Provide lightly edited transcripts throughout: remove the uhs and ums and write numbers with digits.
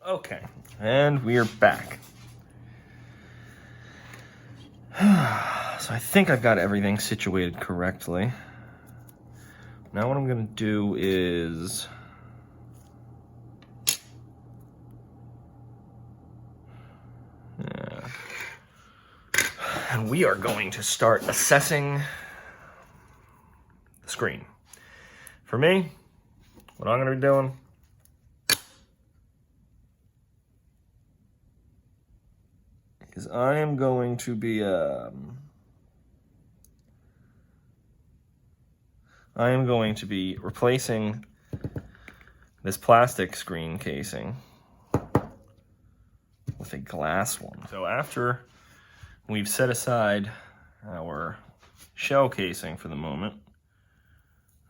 Okay, and we are back. So I think I've got everything situated correctly. Now what I'm gonna do is and we are going to start assessing the screen. For me, what I'm gonna be doing is I am going to be replacing this plastic screen casing with a glass one. So after we've set aside our shell casing for the moment,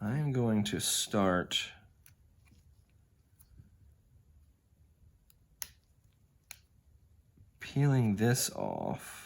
I am going to start peeling this off.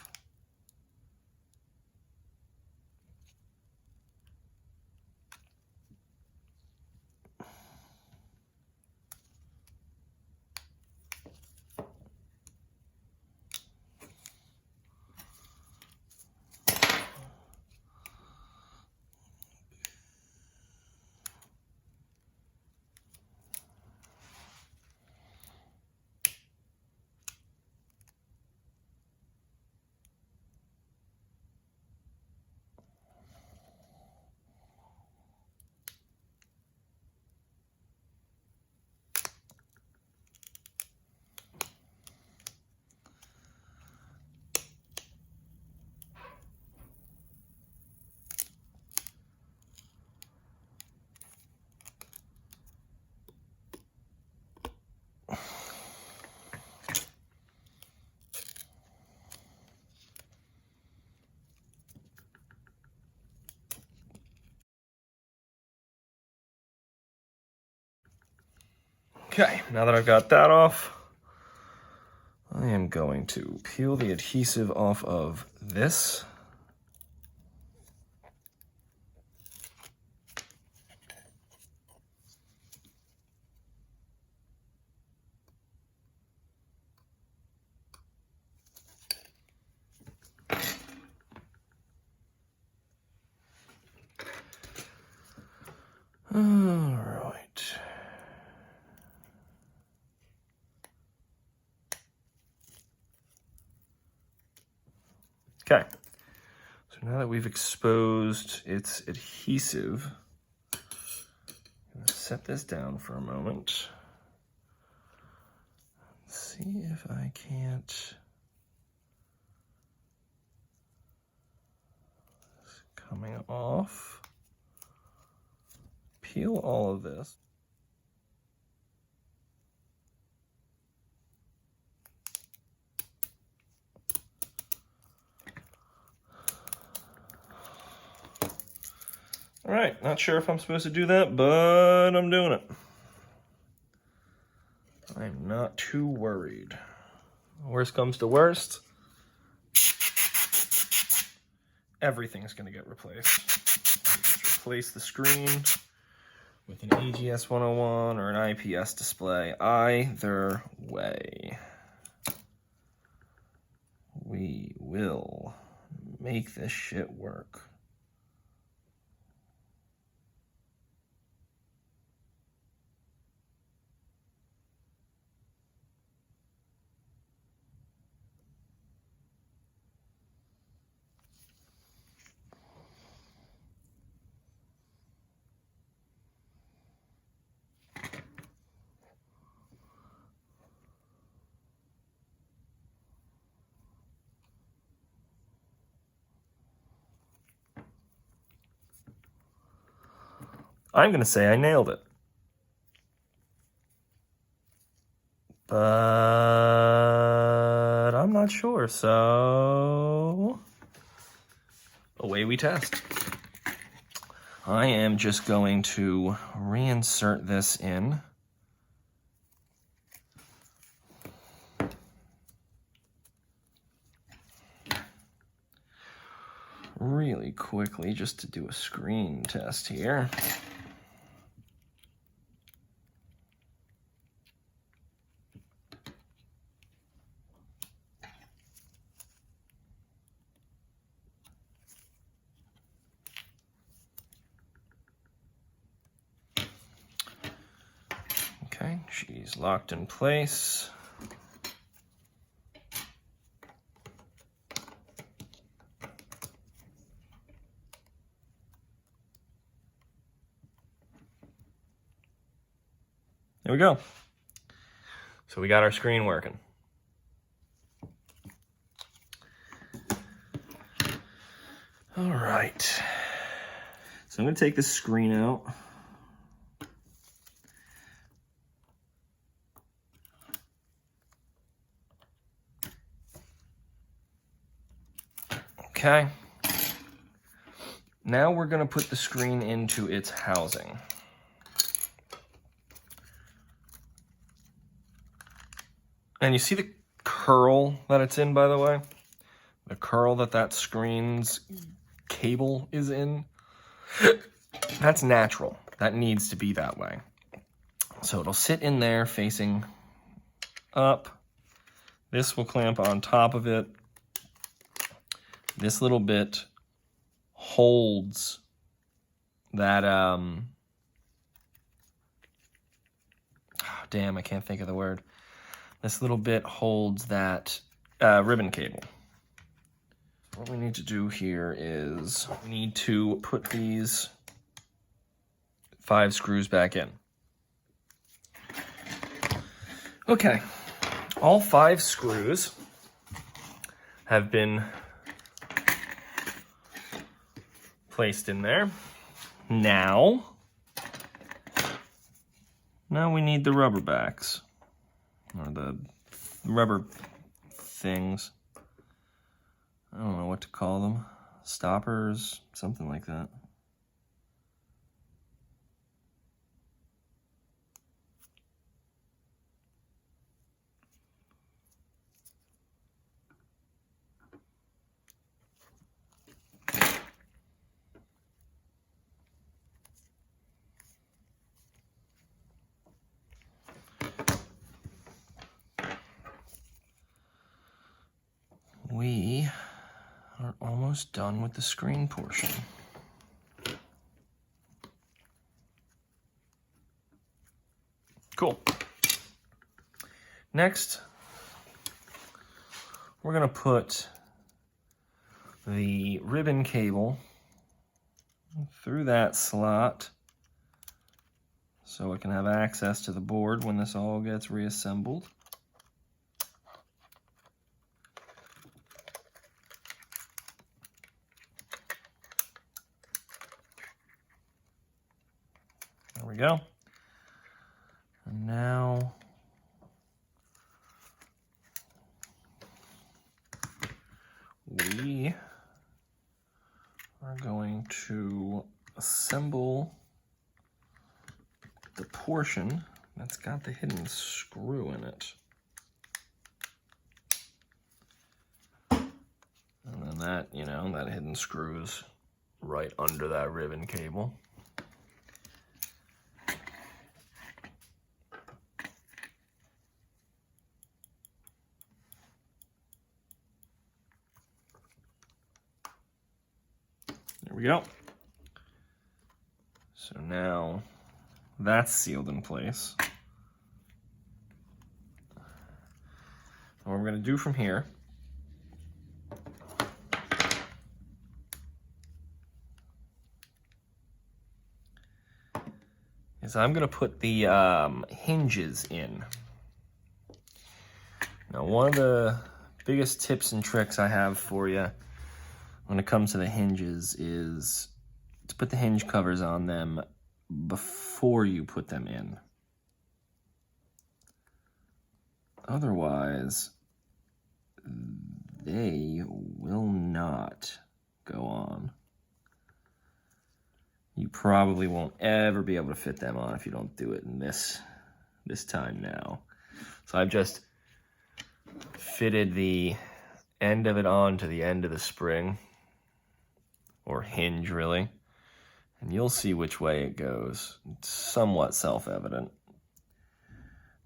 Okay, now that I've got that off, I am going to peel the adhesive off of this. All right. Okay, so now that we've exposed its adhesive, I'm gonna set this down for a moment. See if I can't. It's coming off. Peel all of this. All right, not sure if I'm supposed to do that, but I'm doing it. I'm not too worried. Worst comes to worst, everything's gonna get replaced. Just replace the screen with an AGS 101 or an IPS display. Either way, we will make this shit work. I'm gonna say I nailed it. But I'm not sure, so away we test. I am just going to reinsert this in. Really quickly, just to do a screen test here. She's locked in place. There we go. So we got our screen working. All right. So I'm going to take this screen out. Okay. Now we're going to put the screen into its housing. And you see the curl that it's in, by the way? The curl that screen's cable is in? That's natural. That needs to be that way. So it'll sit in there facing up. This will clamp on top of it. This little bit holds that, damn, I can't think of the word. This little bit holds that ribbon cable. What we need to do here is we need to put these 5 screws back in. Okay, all 5 screws have been placed in there. Now we need the rubber backs, or the rubber things. I don't know what to call them. Stoppers, something like that. We are almost done with the screen portion. Cool. Next, we're going to put the ribbon cable through that slot so it can have access to the board when this all gets reassembled. There we go. And now we are going to assemble the portion that's got the hidden screw in it. And then that, you know, that hidden screw is right under that ribbon cable. There we go. So now that's sealed in place. And what we're going to do from here is I'm going to put the hinges in. Now, one of the biggest tips and tricks I have for you when it comes to the hinges is to put the hinge covers on them before you put them in. Otherwise, they will not go on. You probably won't ever be able to fit them on if you don't do it in this time now. So I've just fitted the end of it on to the end of the spring, or hinge really, and you'll see which way it goes. It's somewhat self-evident.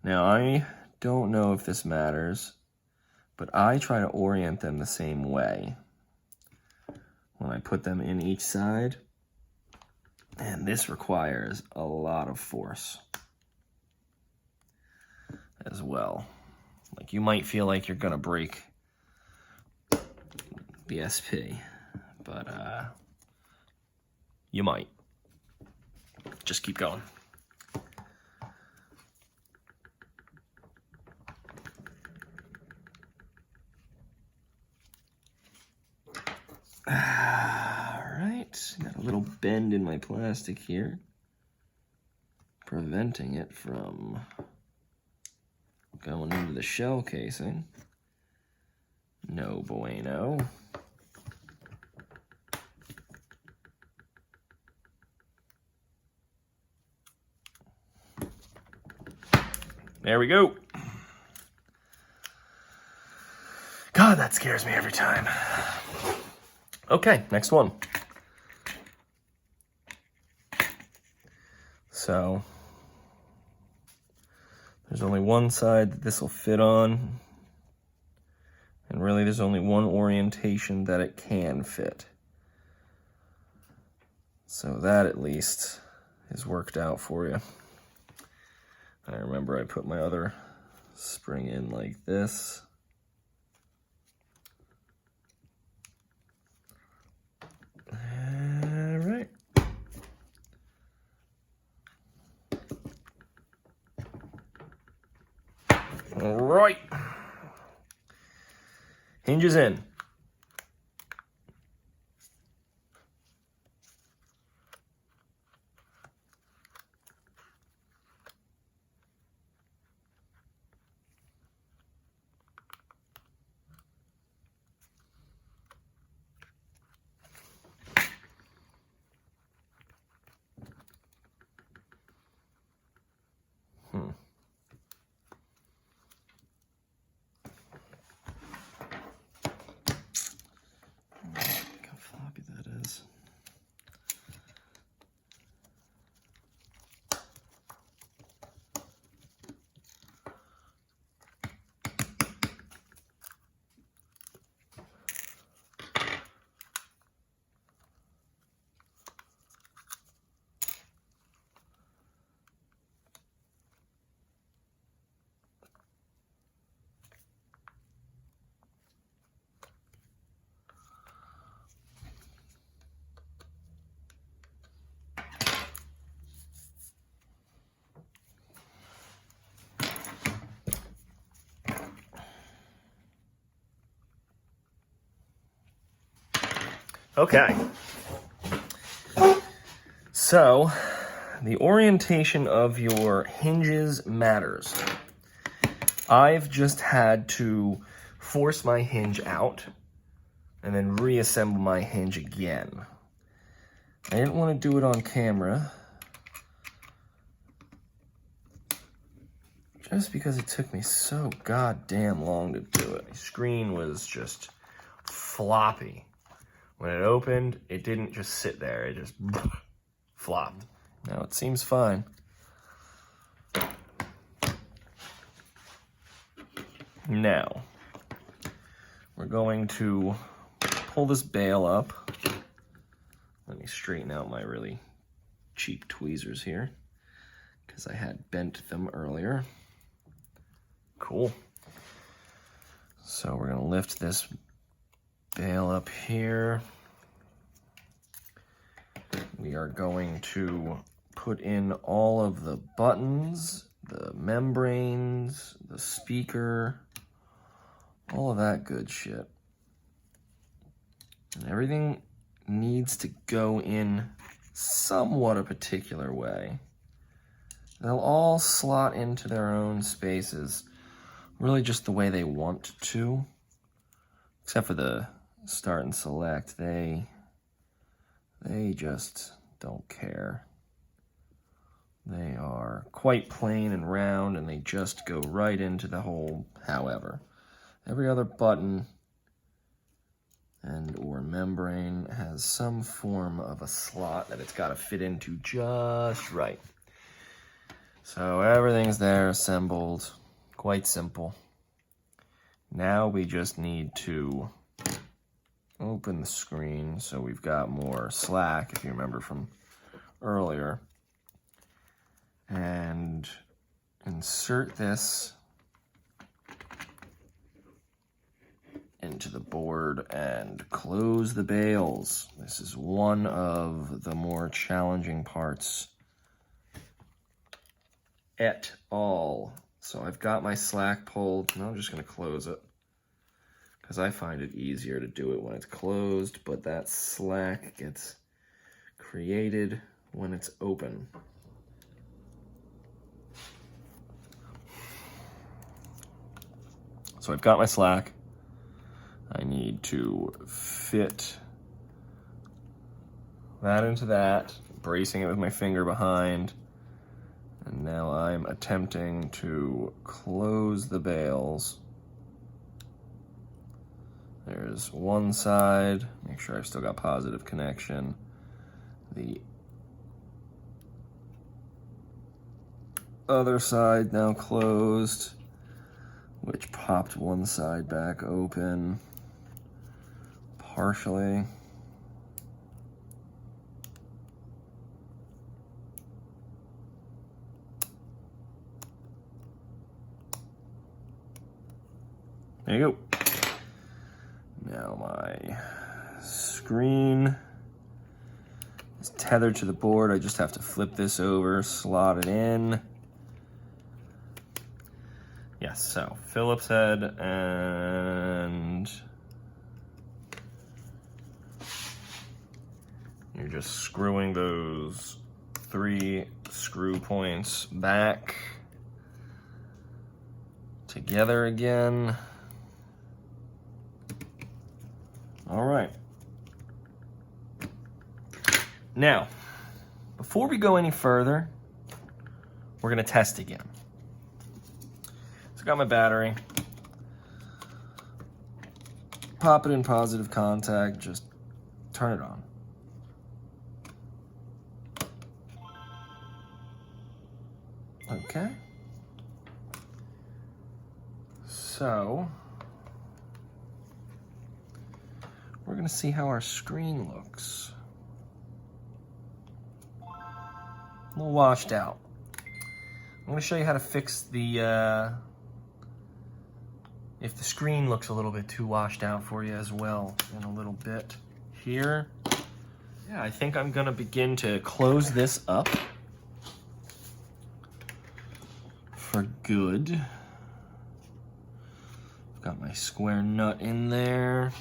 Now, I don't know if this matters, but I try to orient them the same way when I put them in each side, and this requires a lot of force. as well. Like, you might feel like you're gonna break the SP, but you might. Just keep going. Alright, got a little bend in my plastic here, preventing it from going into the shell casing. No bueno. There we go. God, that scares me every time. Okay, next one. So, there's only one side that this will fit on. And really, there's only one orientation that it can fit. So that, at least, is worked out for you. And I remember I put my other spring in like this. All right. All right. Hinges in. Look how floppy that is. Okay. So, the orientation of your hinges matters. I've just had to force my hinge out and then reassemble my hinge again. I didn't want to do it on camera just because it took me so goddamn long to do it. My screen was just floppy. When it opened, it didn't just sit there, it just flopped. Now it seems fine. Now, we're going to pull this bail up. Let me straighten out my really cheap tweezers here, because I had bent them earlier. Cool. So we're gonna lift this bail up here. We are going to put in all of the buttons, the membranes, the speaker, all of that good shit. And everything needs to go in somewhat a particular way. They'll all slot into their own spaces, really just the way they want to, except for the start and select. They just don't care. They are quite plain and round, and they just go right into the hole. However, every other button and or membrane has some form of a slot that it's got to fit into just right. So everything's there assembled, quite simple. Now we just need to open the screen so we've got more slack, if you remember from earlier, and insert this to the board and close the bales. This is one of the more challenging parts at all. So I've got my slack pulled, and I'm just going to close it because I find it easier to do it when it's closed, but that slack gets created when it's open. So I've got my slack. I need to fit that into that, bracing it with my finger behind. And now I'm attempting to close the bales. There's one side, make sure I've still got positive connection. The other side now closed, which popped one side back open partially. There you go. Now my screen is tethered to the board. I just have to flip this over, slot it in. Yes, so Phillips head, and you're just screwing those 3 screw points back together again. All right. Now, before we go any further, we're going to test again. So I got my battery. Pop it in positive contact, just turn it on. Okay. So we're going to see how our screen looks. A little washed out. I'm going to show you how to fix the, if the screen looks a little bit too washed out for you as well in a little bit here. Yeah, I think I'm going to begin to close this up for good. I've got my square nut in there.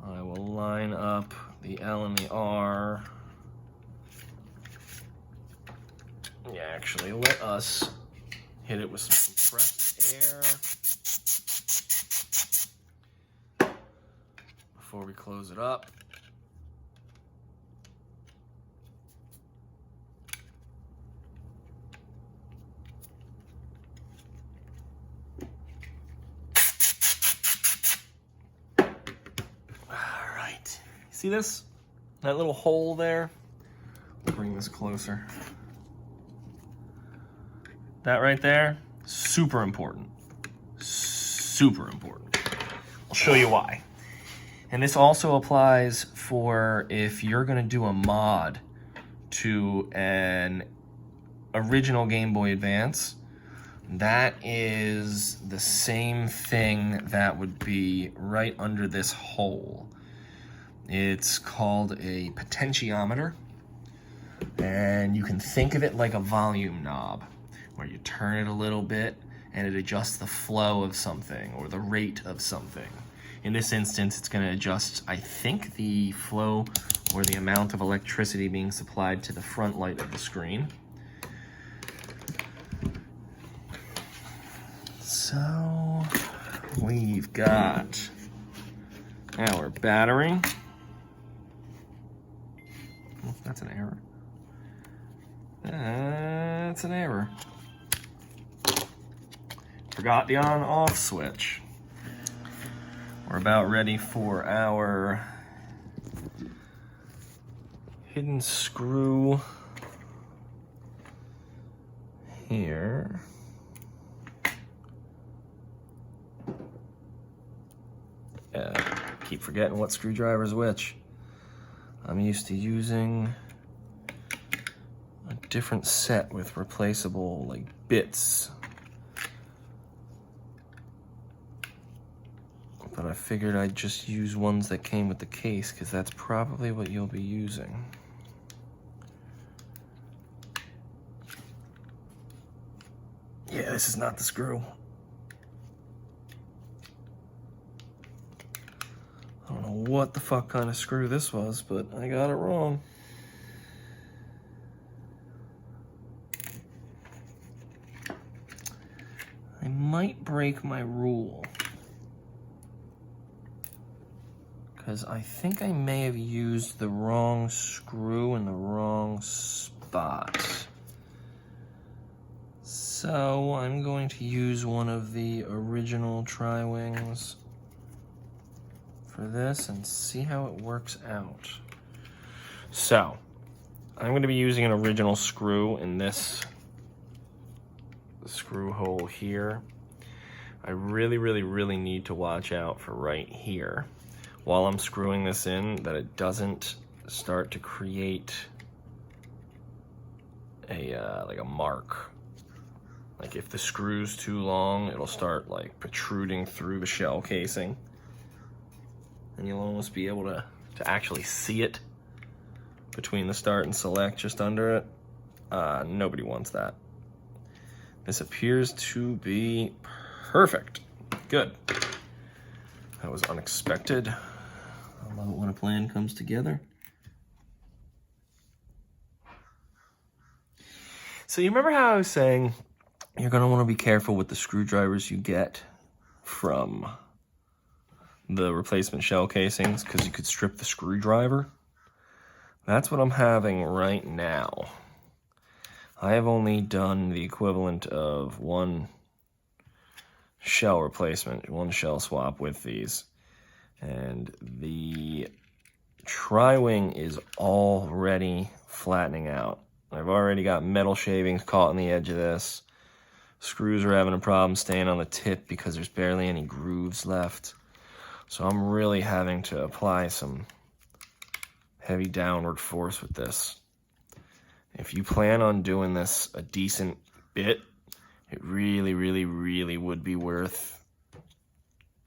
I will line up the L and the R. Yeah, actually, let us hit it with some compressed air before we close it up. See this? That little hole there? I'll bring this closer. That right there, super important. Super important. I'll show you why. And this also applies for if you're gonna do a mod to an original Game Boy Advance. That is the same thing that would be right under this hole. It's called a potentiometer, and you can think of it like a volume knob, where you turn it a little bit and it adjusts the flow of something or the rate of something. In this instance, it's going to adjust, I think, the flow or the amount of electricity being supplied to the front light of the screen. So we've got our battery. Oh, that's an error. That's an error. Forgot the on-off switch. We're about ready for our hidden screw here. Keep forgetting what screwdriver is which. I'm used to using a different set with replaceable like bits. but I figured I'd just use ones that came with the case because that's probably what you'll be using. Yeah, this is not the screw. I don't know what the fuck kind of screw this was, but I got it wrong. I might break my rule, because I think I may have used the wrong screw in the wrong spot. So I'm going to use one of the original tri-wings for this and see how it works out. So I'm going to be using an original screw in this screw hole here. I really need to watch out for right here while I'm screwing this in, that it doesn't start to create a like a mark. Like if the screw's too long, it'll start like protruding through the shell casing, and you'll almost be able to actually see it between the start and select just under it. Nobody wants that. This appears to be perfect. Good. That was unexpected. I love it when a plan comes together. So you remember how I was saying you're going to want to be careful with the screwdrivers you get from the replacement shell casings, because you could strip the screwdriver? That's what I'm having right now. I have only done the equivalent of one shell replacement, one shell swap with these. And the tri-wing is already flattening out. I've already got metal shavings caught on the edge of this. Screws are having a problem staying on the tip because there's barely any grooves left. So I'm really having to apply some heavy downward force with this. If you plan on doing this a decent bit, it really would be worth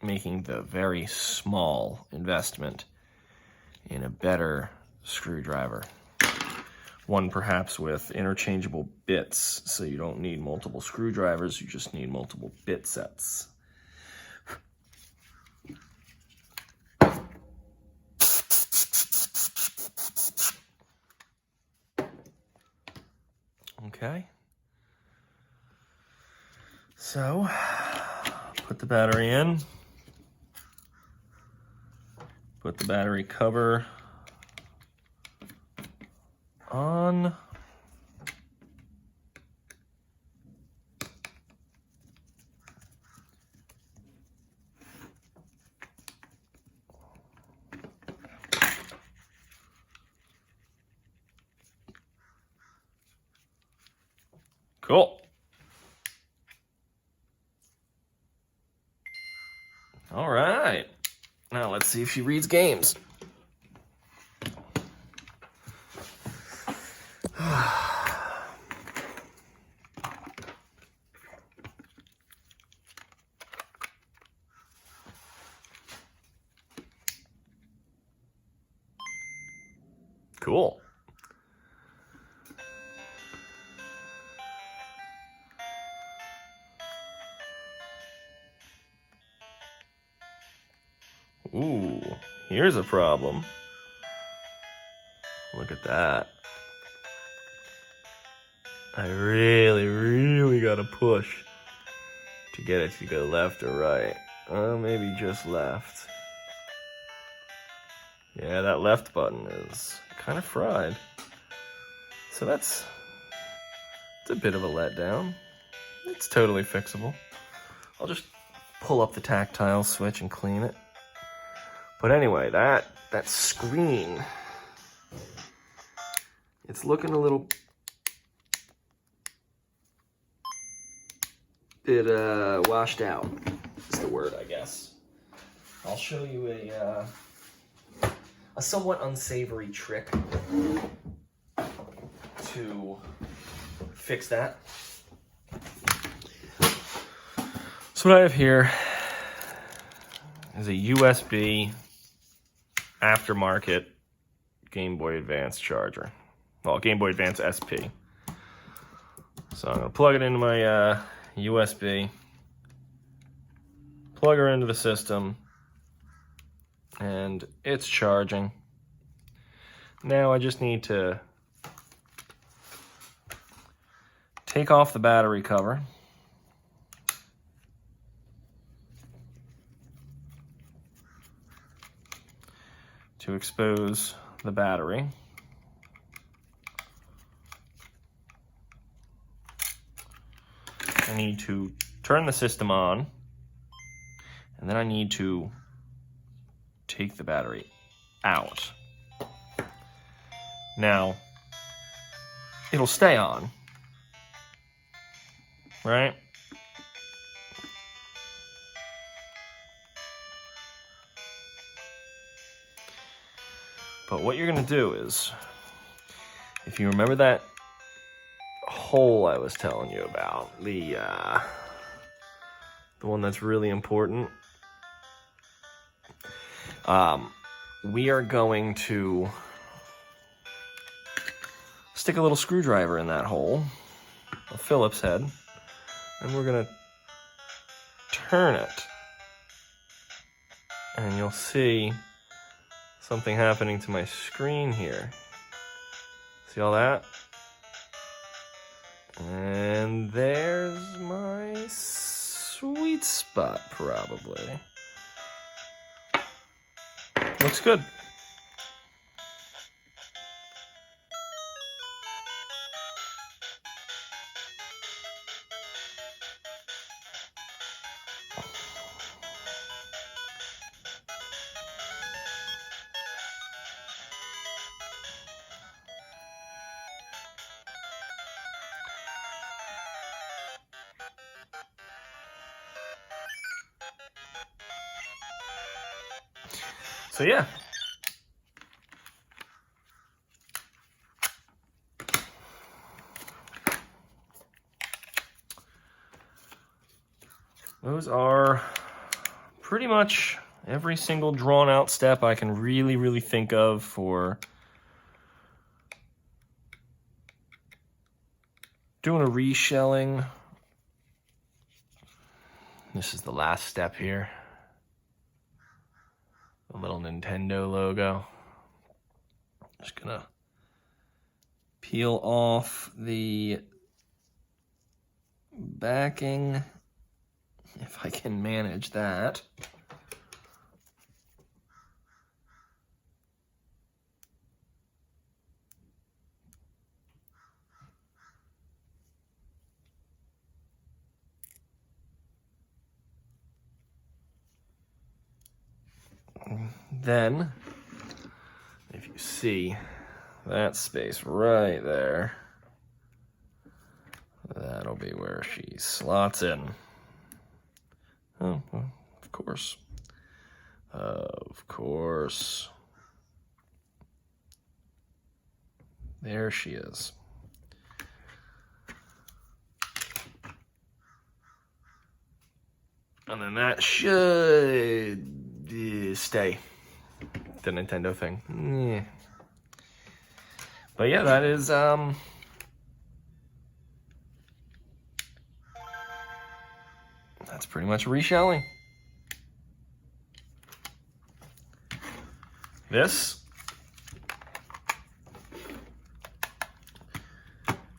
making the very small investment in a better screwdriver. One perhaps with interchangeable bits, so you don't need multiple screwdrivers, you just need multiple bit sets. Okay. So, put the battery in. Put the battery cover on. Cool. All right. Now let's see if she reads games. Cool. Ooh, here's a problem. Look at that. I really gotta push to get it to go left or right. Maybe just left. Yeah, that left button is kind of fried. So it's a bit of a letdown. It's totally fixable. I'll just pull up the tactile switch and clean it. But anyway, that screen, it's looking a little bit washed out, is the word, I guess. I'll show you a somewhat unsavory trick to fix that. So what I have here is a USB aftermarket Game Boy Advance charger. Well, Game Boy Advance SP. So I'm going to plug it into my USB, plug her into the system, and it's charging. Now I just need to take off the battery cover. To expose the battery. I need to turn the system on, and then I need to take the battery out. Now, it'll stay on, right? But what you're gonna do is, if you remember that hole I was telling you about, the one that's really important, we are going to stick a little screwdriver in that hole, a Phillips head, and we're gonna turn it, and you'll see something happening to my screen here. See all that? And there's my sweet spot, probably. Looks good. So yeah. Those are pretty much every single drawn out step I can really think of for doing a reshelling. This is the last step here. The little Nintendo logo. Just gonna peel off the backing, if I can manage that. Then, if you see that space right there, that'll be where she slots in. Oh, well, of course. Of course. There she is. And then that should stay. The Nintendo thing. Yeah. But yeah, that is that's pretty much reshelling. This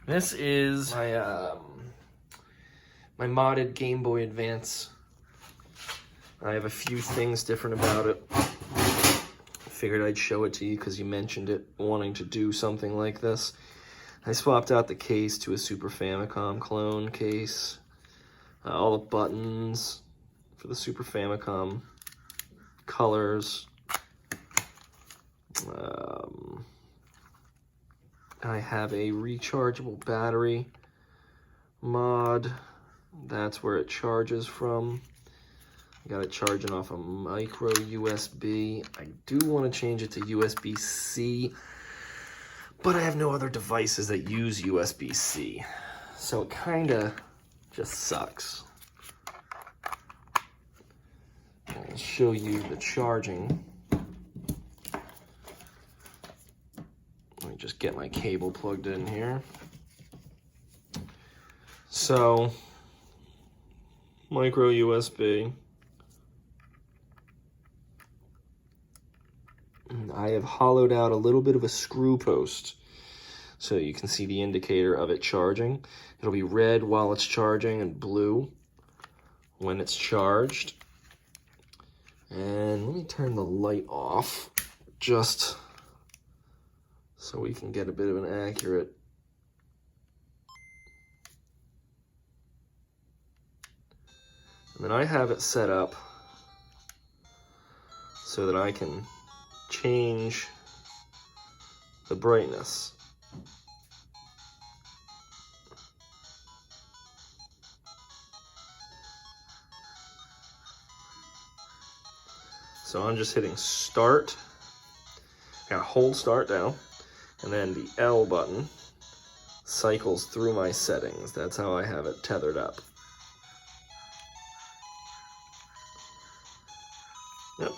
is my my modded Game Boy Advance. I have a few things different about it. Figured I'd show it to you because you mentioned it, wanting to do something like this. I swapped out the case to a Super Famicom clone case. All the buttons for the Super Famicom colors. I have a rechargeable battery mod. That's where it charges from. I got it charging off a micro USB. I do want to change it to USB-C, but I have no other devices that use USB-C. So it kind of just sucks. show you the charging. Let me just get my cable plugged in here. So, micro USB. I have hollowed out a little bit of a screw post so you can see the indicator of it charging. It'll be red while it's charging and blue when it's charged. And let me turn the light off just so we can get a bit of an accurate. And then I have it set up so that I can change the brightness. So I'm just hitting start. I gotta hold start down, and then the L button cycles through my settings. That's how I have it tethered up. Yep.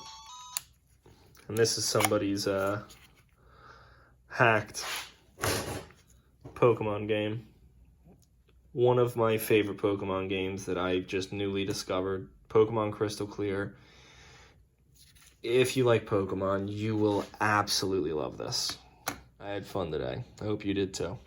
And this is somebody's hacked Pokemon game. One of my favorite Pokemon games that I just newly discovered, Pokemon Crystal Clear. If you like Pokemon, you will absolutely love this. I had fun today. I hope you did too.